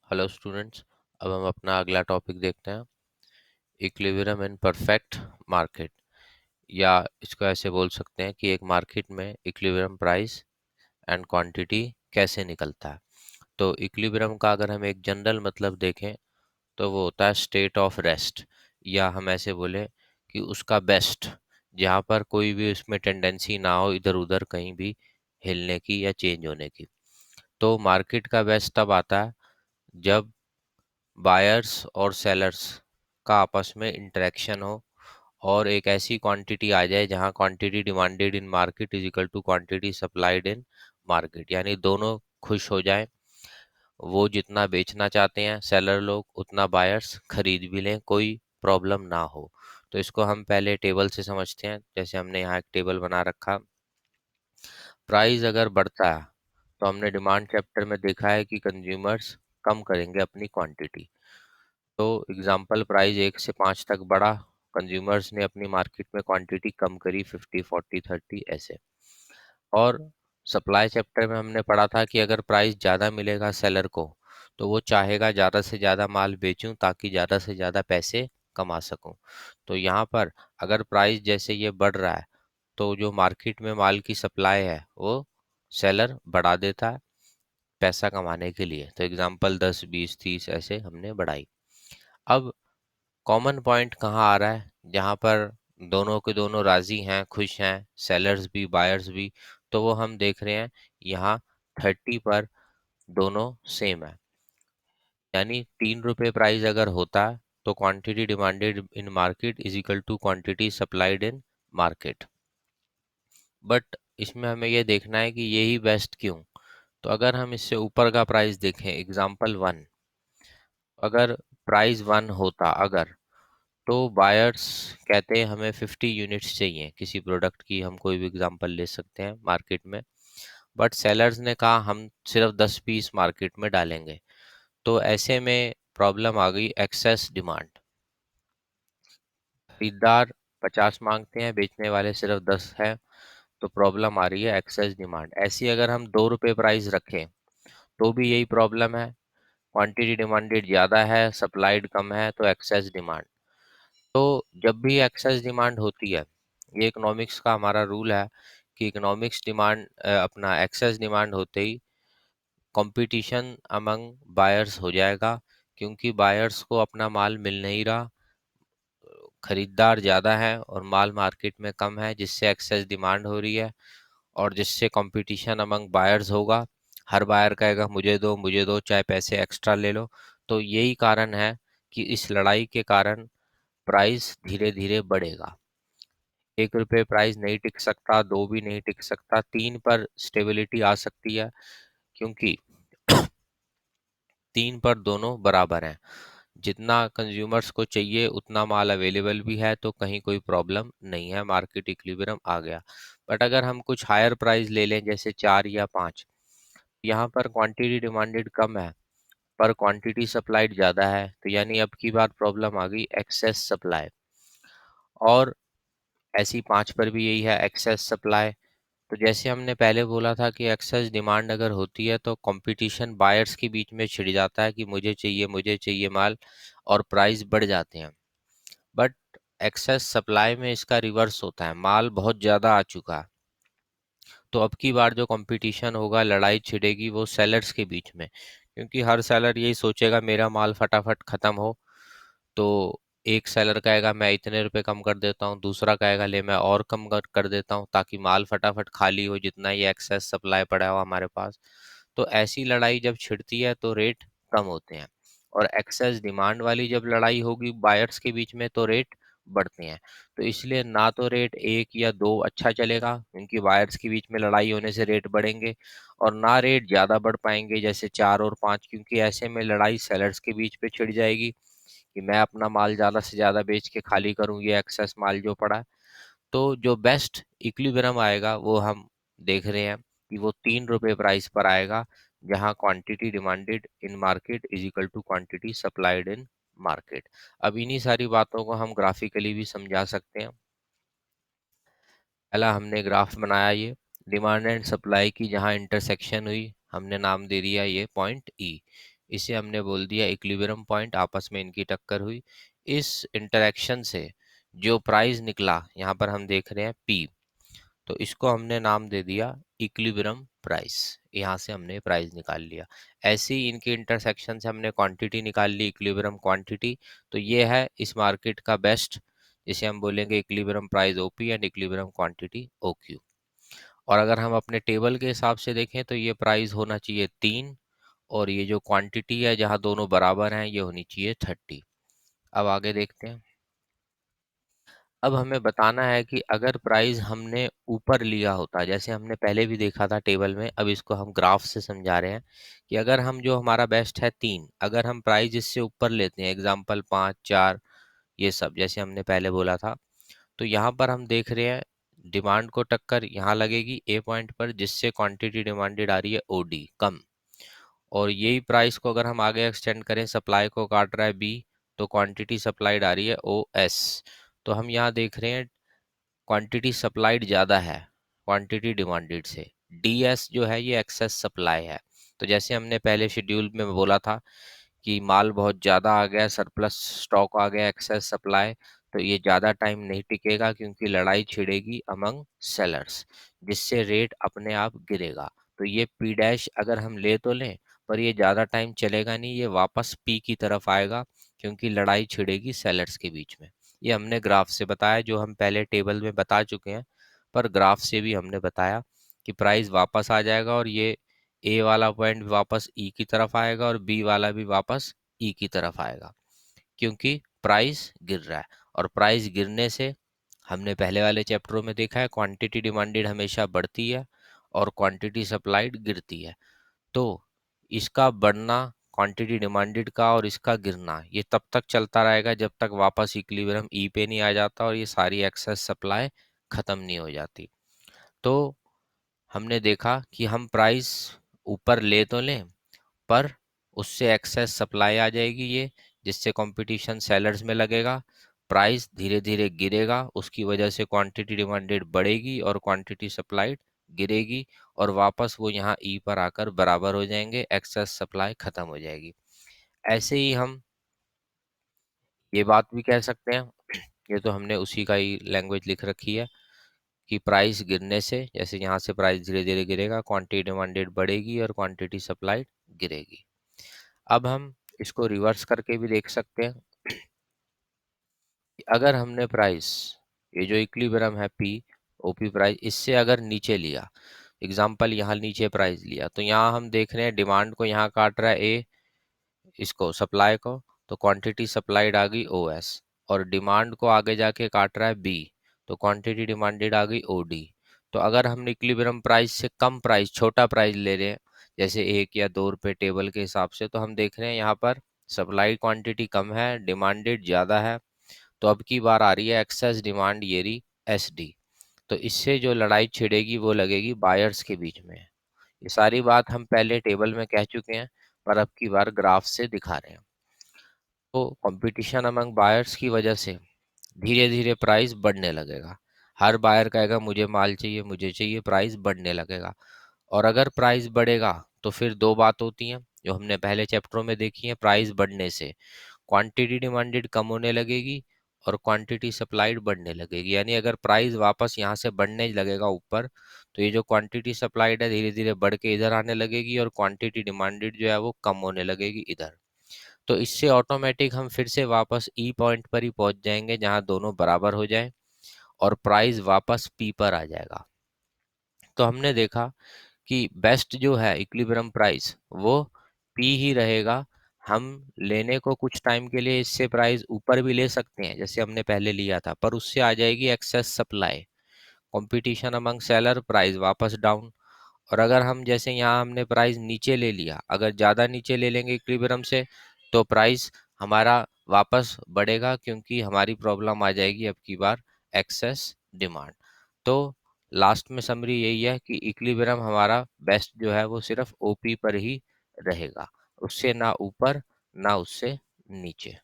Hello students. अब हम अपना अगला टॉपिक देखते हैं, इक्विलिब्रियम इन परफेक्ट मार्केट। या इसको ऐसे बोल सकते हैं कि एक मार्केट में इक्विलिब्रियम प्राइस एंड क्वांटिटी कैसे निकलता है। तो इक्विलिब्रियम का अगर हम एक जनरल मतलब देखें तो वो होता है स्टेट ऑफ रेस्ट, या हम ऐसे बोले कि उसका बेस्ट, जहाँ पर कोई भी उसमें टेंडेंसी ना हो इधर उधर कहीं भी हिलने की या चेंज होने की। तो मार्केट का बेस्ट तब आता है जब बायर्स और सेलर्स का आपस में इंटरेक्शन हो और एक ऐसी क्वांटिटी आ जाए जहां quantity demanded in market is equal to quantity supplied in market, यानी दोनों खुश हो जाएं। वो जितना बेचना चाहते हैं सेलर लोग उतना बायर्स खरीद भी लें, कोई प्रॉब्लम ना हो। तो इसको हम पहले टेबल से समझते हैं। जैसे हमने यहाँ एक टेबल बना रखा, प्राइस अगर बढ़ता है तो हमने डिमांड चैप्टर में देखा है कि कंज्यूमर्स कम करेंगे अपनी क्वांटिटी। तो एग्जाम्पल, प्राइस 1 से 5 तक बढ़ा, कंज्यूमर्स ने अपनी मार्केट में क्वांटिटी कम करी 50 40 30 ऐसे। और सप्लाई चैप्टर में हमने पढ़ा था कि अगर प्राइस ज़्यादा मिलेगा सेलर को तो वो चाहेगा ज़्यादा से ज़्यादा माल बेचूं ताकि ज़्यादा से ज़्यादा पैसे कमा सकूं। तो यहाँ पर अगर प्राइस जैसे ये बढ़ रहा है तो जो मार्केट में माल की सप्लाई है वो सेलर बढ़ा देता है पैसा कमाने के लिए। तो एग्जाम्पल 10 20 30 ऐसे हमने बढ़ाई। अब कॉमन पॉइंट कहाँ आ रहा है, जहाँ पर दोनों के दोनों राजी हैं, खुश हैं, सेलर्स भी बायर्स भी। तो वो हम देख रहे हैं यहाँ 30 पर दोनों सेम है, यानी 3 रुपये प्राइस अगर होता है तो quantity demanded in market is equal to quantity supplied in market. But इसमें हमें ये देखना है कि यही बेस्ट क्यों। तो अगर हम इससे ऊपर का प्राइस देखें, एग्जाम्पल 1, अगर प्राइस 1 होता अगर, तो बायर्स कहते हैं हमें 50 यूनिट्स चाहिए किसी प्रोडक्ट की, हम कोई भी एग्जांपल ले सकते हैं मार्केट में। बट सेलर्स ने कहा हम सिर्फ 10 पीस मार्केट में डालेंगे। तो ऐसे में प्रॉब्लम आ गई, एक्सेस डिमांड। खरीदार 50 मांगते हैं, बेचने वाले सिर्फ 10 है, तो प्रॉब्लम आ रही है एक्सेस डिमांड। ऐसी अगर हम 2 रुपये प्राइस रखें तो भी यही प्रॉब्लम है, क्वांटिटी डिमांडेड ज़्यादा है सप्लाइड कम है, तो एक्सेस डिमांड। तो जब भी एक्सेस डिमांड होती है, ये इकोनॉमिक्स का हमारा रूल है कि इकोनॉमिक्स डिमांड अपना एक्सेस डिमांड होते ही कंपटीशन अमंग बायर्स हो जाएगा, क्योंकि बायर्स को अपना माल मिल नहीं रहा, खरीदार ज़्यादा है और माल मार्केट में कम है, जिससे एक्सेस डिमांड हो रही है और जिससे कंपटीशन अमंग बायर्स होगा। हर बायर कहेगा मुझे दो चाहे पैसे एक्स्ट्रा ले लो। तो यही कारण है कि इस लड़ाई के कारण प्राइस धीरे धीरे बढ़ेगा। 1 रुपये प्राइस नहीं टिक सकता, 2 भी नहीं टिक सकता, 3 पर स्टेबिलिटी आ सकती है, क्योंकि 3 पर दोनों बराबर हैं। जितना कंज्यूमर्स को चाहिए उतना माल अवेलेबल भी है, तो कहीं कोई प्रॉब्लम नहीं है, मार्केट इक्विलिब्रियम आ गया। बट अगर हम कुछ हायर प्राइस ले लें जैसे 4 या 5, यहाँ पर क्वांटिटी डिमांडेड कम है पर क्वांटिटी सप्लाइड ज़्यादा है, तो यानी अब की बार प्रॉब्लम आ गई एक्सेस सप्लाई। और ऐसी 5 पर भी यही है, एक्सेस सप्लाई। तो जैसे हमने पहले बोला था कि एक्सेस डिमांड अगर होती है तो कंपटीशन बायर्स के बीच में छिड़ जाता है कि मुझे चाहिए माल, और प्राइस बढ़ जाते हैं। बट एक्सेस सप्लाई में इसका रिवर्स होता है, माल बहुत ज़्यादा आ चुका है, तो अब की बार जो कंपटीशन होगा, लड़ाई छिड़ेगी वो सेलर्स के बीच में, क्योंकि हर सेलर यही सोचेगा मेरा माल फटाफट ख़त्म हो। तो एक सेलर कहेगा मैं इतने रुपए कम कर देता हूँ, दूसरा कहेगा ले मैं और कम कर देता हूँ ताकि माल फटाफट खाली हो, जितना ही एक्सेस सप्लाई पड़ा हो हमारे पास। तो ऐसी लड़ाई जब छिड़ती है तो रेट कम होते हैं, और एक्सेस डिमांड वाली जब लड़ाई होगी बायर्स के बीच में तो रेट बढ़ते हैं। तो इसलिए ना तो रेट 1 या 2 अच्छा चलेगा, क्योंकि बायर्स के बीच में लड़ाई होने से रेट बढ़ेंगे, और ना रेट ज़्यादा बढ़ पाएंगे जैसे 4 और 5, क्योंकि ऐसे में लड़ाई सेलर्स के बीच पे छिड़ जाएगी कि मैं अपना माल ज़्यादा से ज़्यादा बेच के खाली करूँ ये एक्सेस माल जो पड़ा है। तो जो बेस्ट इक्विलिब्रियम आएगा वो हम देख रहे हैं कि वो 3 रुपये प्राइस पर आएगा, जहाँ quantity demanded in market is equal to quantity supplied in market. अब इन्हीं सारी बातों को हम ग्राफिकली भी समझा सकते हैं। पहला हमने ग्राफ बनाया, ये डिमांड एंड सप्लाई की जहाँ इंटरसेक्शन हुई, हमने नाम दे दिया ये पॉइंट ई। इसे हमने बोल दिया इक्विलिब्रियम पॉइंट, आपस में इनकी टक्कर हुई। इस इंटरेक्शन से जो प्राइस निकला, यहाँ पर हम देख रहे हैं P, तो इसको हमने नाम दे दिया इक्विलिब्रियम प्राइस। यहाँ से हमने प्राइस निकाल लिया। ऐसे ही इनके इंटरसेक्शन से हमने क्वांटिटी निकाल ली, इक्विलिब्रियम क्वांटिटी। तो ये है इस मार्केट का बेस्ट, जिसे हम बोलेंगे equilibrium price OP and equilibrium quantity OQ. और अगर हम अपने टेबल के हिसाब से देखें तो ये प्राइस होना चाहिए 3, और ये जो क्वांटिटी है जहाँ दोनों बराबर हैं ये होनी चाहिए 30। अब आगे देखते हैं। अब हमें बताना है कि अगर प्राइस हमने ऊपर लिया होता, जैसे हमने पहले भी देखा था टेबल में, अब इसको हम ग्राफ से समझा रहे हैं कि अगर हम, जो हमारा बेस्ट है 3, अगर हम प्राइस इससे ऊपर लेते हैं, एग्जांपल 5, 4, ये सब जैसे हमने पहले बोला था, तो यहाँ पर हम देख रहे हैं डिमांड को टक्कर यहाँ लगेगी ए पॉइंट पर, जिससे क्वांटिटी डिमांडेड आ रही है ओडी कम। और यही प्राइस को अगर हम आगे एक्सटेंड करें, सप्लाई को काट रहा है बी, तो क्वांटिटी सप्लाइड आ रही है ओ एस। तो हम यहाँ देख रहे हैं क्वांटिटी सप्लाइड ज़्यादा है क्वांटिटी डिमांडेड से। डी एस जो है ये एक्सेस सप्लाई है। तो जैसे हमने पहले शेड्यूल में बोला था कि माल बहुत ज़्यादा आ गया, सरप्लस स्टॉक आ गया, एक्सेस सप्लाई, तो ये ज़्यादा टाइम नहीं टिकेगा क्योंकि लड़ाई छिड़ेगी अमंग सेलर्स, जिससे रेट अपने आप गिरेगा। तो ये पी डैश अगर हम ले तो लें, पर ये ज़्यादा टाइम चलेगा नहीं, ये वापस पी की तरफ आएगा क्योंकि लड़ाई छिड़ेगी सेलर्स के बीच में। ये हमने ग्राफ से बताया, जो हम पहले टेबल में बता चुके हैं, पर ग्राफ से भी हमने बताया कि प्राइस वापस आ जाएगा और ये ए वाला पॉइंट वापस ई की तरफ आएगा और बी वाला भी वापस ई की तरफ आएगा, क्योंकि प्राइस गिर रहा है। और प्राइस गिरने से हमने पहले वाले चैप्टरों में देखा है क्वांटिटी डिमांडेड हमेशा बढ़ती है और क्वांटिटी सप्लाइड गिरती है। तो इसका बढ़ना, क्वांटिटी डिमांडेड का, और इसका गिरना, ये तब तक चलता रहेगा जब तक वापस इक्विलिब्रियम ई पे नहीं आ जाता और ये सारी एक्सेस सप्लाई खत्म नहीं हो जाती। तो हमने देखा कि हम प्राइस ऊपर ले तो लें, पर उससे एक्सेस सप्लाई आ जाएगी ये, जिससे कंपटीशन सेलर्स में लगेगा, प्राइस धीरे धीरे गिरेगा, उसकी वजह से क्वांटिटी डिमांडेड बढ़ेगी और क्वांटिटी सप्लाइड गिरेगी, और वापस वो यहाँ ई पर आकर बराबर हो जाएंगे, एक्सेस सप्लाई खत्म हो जाएगी। ऐसे ही हम ये बात भी कह सकते हैं, ये तो हमने उसी का ही लैंग्वेज लिख रखी है, कि प्राइस गिरने से, जैसे यहाँ से प्राइस धीरे धीरे गिरेगा, क्वांटिटी डिमांडेड बढ़ेगी और क्वांटिटी सप्लाइड गिरेगी। अब हम इसको रिवर्स करके भी देख सकते हैं कि अगर हमने प्राइस, ये जो इक्विलिब्रियम है पी ओपी प्राइस, इससे अगर नीचे लिया, एग्जांपल यहाँ नीचे प्राइस लिया, तो यहाँ हम देख रहे हैं डिमांड को यहाँ काट रहा है ए, इसको सप्लाई को, तो क्वांटिटी सप्लाइड आ गई ओ एस, और डिमांड को आगे जाके काट रहा है बी, तो क्वांटिटी डिमांडेड आ गई ओ डी। तो अगर हम इक्विलिब्रियम प्राइस से कम प्राइस, छोटा प्राइस ले रहे हैं, जैसे 1 या 2 रुपए टेबल के हिसाब से, तो हम देख रहे हैं यहाँ पर सप्लाई क्वांटिटी कम है, डिमांडेड ज़्यादा है, तो अब की बार आ रही है एक्सेस डिमांड, ये रही एस डी। तो इससे जो लड़ाई छिड़ेगी वो लगेगी बायर्स के बीच में। ये सारी बात हम पहले टेबल में कह चुके हैं, पर अब की बार ग्राफ से दिखा रहे हैं। तो कंपटीशन अमंग बायर्स की वजह से धीरे धीरे प्राइस बढ़ने लगेगा। हर बायर कहेगा मुझे माल चाहिए, मुझे चाहिए, प्राइस बढ़ने लगेगा। और अगर प्राइस बढ़ेगा तो फिर दो बात होती हैं जो हमने पहले चैप्टरों में देखी है, प्राइस बढ़ने से क्वांटिटी डिमांडेड कम होने लगेगी और क्वांटिटी सप्लाइड बढ़ने लगेगी। यानी अगर प्राइस वापस यहाँ से बढ़ने लगेगा ऊपर, तो ये जो क्वांटिटी सप्लाइड है धीरे धीरे बढ़ के इधर आने लगेगी और क्वांटिटी डिमांडेड जो है वो कम होने लगेगी इधर। तो इससे ऑटोमेटिक हम फिर से वापस ई पॉइंट पर ही पहुंच जाएंगे जहां दोनों बराबर हो जाएं और प्राइस वापस पी पर आ जाएगा। तो हमने देखा कि बेस्ट जो है इक्विलिब्रियम प्राइस वो पी ही रहेगा। हम लेने को कुछ टाइम के लिए इससे प्राइस ऊपर भी ले सकते हैं जैसे हमने पहले लिया था, पर उससे आ जाएगी excess supply, competition among seller, price वापस डाउन। और अगर हम जैसे यहाँ हमने प्राइस नीचे ले लिया, अगर ज़्यादा नीचे ले लेंगे इक्विलिब्रियम से, तो प्राइस हमारा वापस बढ़ेगा क्योंकि हमारी प्रॉब्लम आ जाएगी अब की बार एक्सेस डिमांड। तो लास्ट में समरी यही है कि इक्विलिब्रियम हमारा बेस्ट जो है वो सिर्फ ओपी पर ही रहेगा, उससे ना ऊपर ना उससे नीचे।